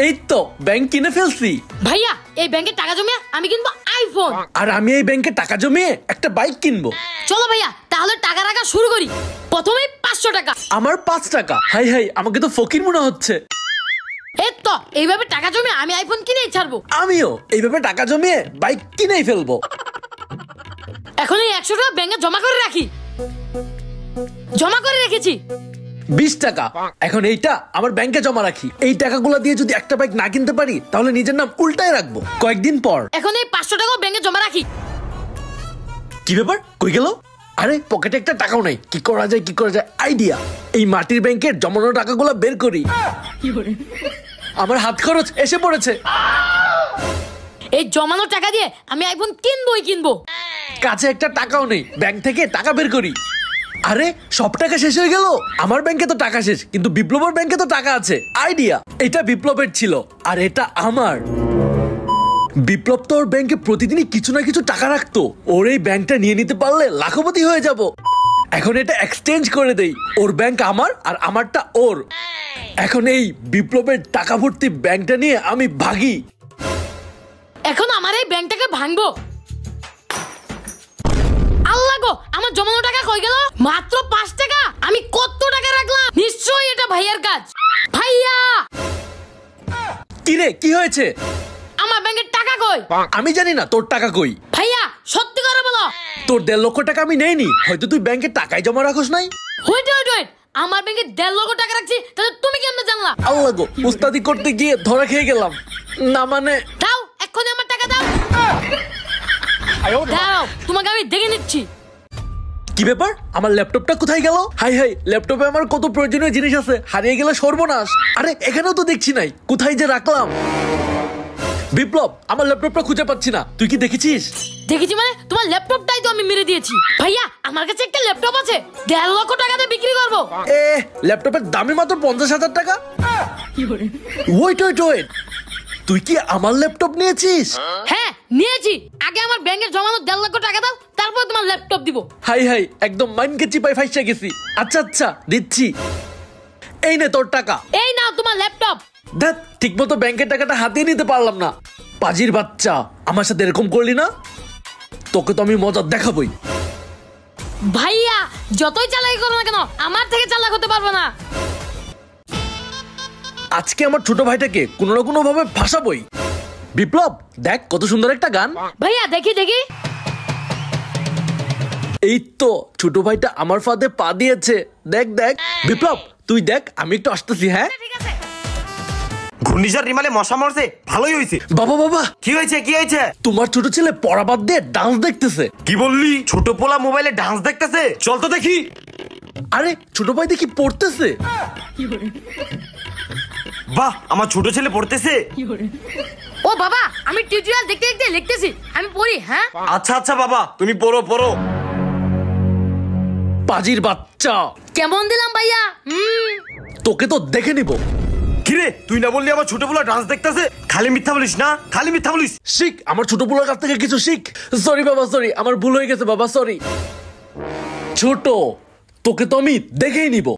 এই তো ব্যাংক কিনে ফেলছি। ভাইয়া এই ব্যাংকে টাকা জমিয়ে আমি কিনবো আইফোন। আর আমি এই ব্যাংকে টাকা জমিয়ে একটা বাইক কিনবো। চলো ভাইয়া তাহলে টাকা রাখা শুরু করি। প্রথমে 500 টাকা। আমার 5 টাকা। হাই হাই, আমাকে তো ফকির মনে হচ্ছে। এই তো এইভাবে টাকা জমিয়ে আমি আইফোন কিনেই ছাড়বো। আমিও এইভাবে টাকা জমিয়ে বাইক কিনেই ফেলবো। এখন এই 100 টাকা ব্যাংকে জমা করে রাখি। জমা করে রেখেছি। 20 টাকা। এখন এইটা আমার ব্যাংকে জমা রাখি। এই টাকাগুলো দিয়ে যদি একটা বাইক না কিনতে পারি তাহলে নিজের নাম উল্টায় রাখবো কয়েকদিন পর। এখন এই 500 টাকা ব্যাংকে জমা রাখি। কি ব্যাপার, কই গেল? আরে পকেটে একটা টাকাও নাই। কি করা যায় আইডিয়া। এই মাটির ব্যাংকের জমানো টাকাগুলো বের করি। আমার হাত খরচ এসে পড়েছে। এই জমানো টাকা দিয়ে আমি আইফোন কিনবো। কাছে একটা টাকাও নেই। ব্যাংক থেকে টাকা বের করি। আরে সব টাকা শেষ হয়ে গেল। আমার ব্যাংকে তো টাকা শেষ, কিন্তু বিপ্লবের ব্যাংকে তো টাকা আছে। আইডিয়া। এটা বিপ্লবের ছিল আর এটা আমার। বিপ্লব তো ওর ব্যাংকে প্রতিদিনই কিছু না কিছু টাকা রাখতো। ওর এই ব্যাংকটা নিয়ে নিতে পারলে লাখপতি হয়ে যাব। এখন এটা এক্সচেঞ্জ করে দেই। ওর ব্যাংক আমার আর আমারটা ওর। এখন এই বিপ্লবের টাকা ভর্তি ব্যাংকটা নিয়ে আমি ভাগি। এখন আমার এই ব্যাংকটাকে ভাঙবো। আল্লাহ গো, আমার জমানো টাকা কই গেল? মাত্র 5 টাকা। আমি কত টাকা রাখলাম? নিশ্চয়ই এটা ভাইয়ার কাজ। ভাইয়া! কি রে, কি হয়েছে? আমার ব্যাংকের টাকা কই? আমি জানি না তোর টাকা কই। ভাইয়া সত্যি করে বলো। তোর 1.5 লক্ষ টাকা আমি নেইনি। হয়তো তুই ব্যাংকে টাকাই জমা রাখোস নাই। ওয়েট। আমার ব্যাংকে 1.5 লক্ষ টাকা রাখছি, তাহলে তুমি কেমনে জানলা? আল্লাহ গো, উস্তাদি করতে গিয়ে ধরা খেয়ে গেলাম। না মানে দাও, এক্ষুনি আমার টাকা দাও। দাও, তোমাকে আমি দেখে নিচ্ছি। কি ব্যাপার, আমার ল্যাপটপটা কোথায় গেল? হাই হাই, ল্যাপটপে আমার কত প্রয়োজনীয় জিনিস আছে, হারিয়ে গেলে সর্বনাশ। আরে এখানেও তো দেখছি নাই, কোথায় যে রাখলাম। বিপ্লব, আমার ল্যাপটপটা খুঁজে পাচ্ছি না। তুই কি দেখেছিস? দেখেছি মানে? তোমার ল্যাপটপটাই তো আমি মেরে দিয়েছি। ভাইয়া আমার কাছে একটা ল্যাপটপ আছে, 1.5 লক্ষ টাকা দিয়ে বিক্রি করবো। ল্যাপটপের দামই মাত্র 50,000 টাকা। ওয়েট, তুই কি আমার ল্যাপটপ নিয়েছিস? হ্যাঁ নিয়েছি। আগে আমার ব্যাংকে জমানো 1.5 লক্ষ টাকা দাও, তারপর তোমার ল্যাপটপ দিব। হাই হাই, একদম মাইনকে চিপাই ফাইসা গেছি। আচ্ছা দিচ্ছি। এই নে তোর টাকা। এই নাও তোমার ল্যাপটপ। দেখ, ঠিক মতো ব্যাংকের টাকাটা হাতিয়ে নিতে পারলাম না। পাজির বাচ্চা, আমার সাথে এরকম করলি না? তোকে তো আমি মজা দেখাবই। ভাইয়া যতই চালাকি করো না কেন, আমার থেকে চালাক হতে পারবে না। আজকে আমার ছোট ভাইটাকে কোনো না কোনো ভাবে ফাঁসাবই। বিপ্লব দেখ, কত সুন্দর একটা গান। ভাইয়া দেখি। এই তো ছোট ভাইটা আমার ফাঁদে পা দিয়েছে। দেখ। বিপ্লব তুই দেখ, আমি একটু আসতেছি। হ্যাঁ ঠিক আছে। ঘূর্ণিঝড় রিমালে মশা মরছে, ভালোই হয়েছে। বাবা কি হয়েছে? তোমার ছোট ছেলে পড়া বাদ দিয়ে ডান্স দেখতেছে। কি বললি? ছোট পোলা মোবাইলে ডান্স দেখতেছে? চল তো দেখি। আরে ছোট ভাই দেখি পড়তেছে। বাহ, আমার ছোট ছেলে পড়তেছে। ও বাবা, আমি টিউটোরিয়াল দেখতে লিখতেছি। আমি পড়ি। হ্যাঁ আচ্ছা বাবা, তুমি পড়ো। পাজির বাচ্চা। কেমন দিলাম ভাইয়া? তোকে তো দেখে নিব। কিরে, তুই না বললি আমার ছোট পোলা ডান্স দেখতেছে? খালি মিথ্যা বলিস না, খালি মিথ্যা বলিস। শিখ, আমার ছোট পোলার কাছ থেকে কিছু শিখ। সরি বাবা, সরি, আমার ভুল হয়ে গেছে বাবা, সরি। ছোট, তোকে তো আমি দেখেই নিব।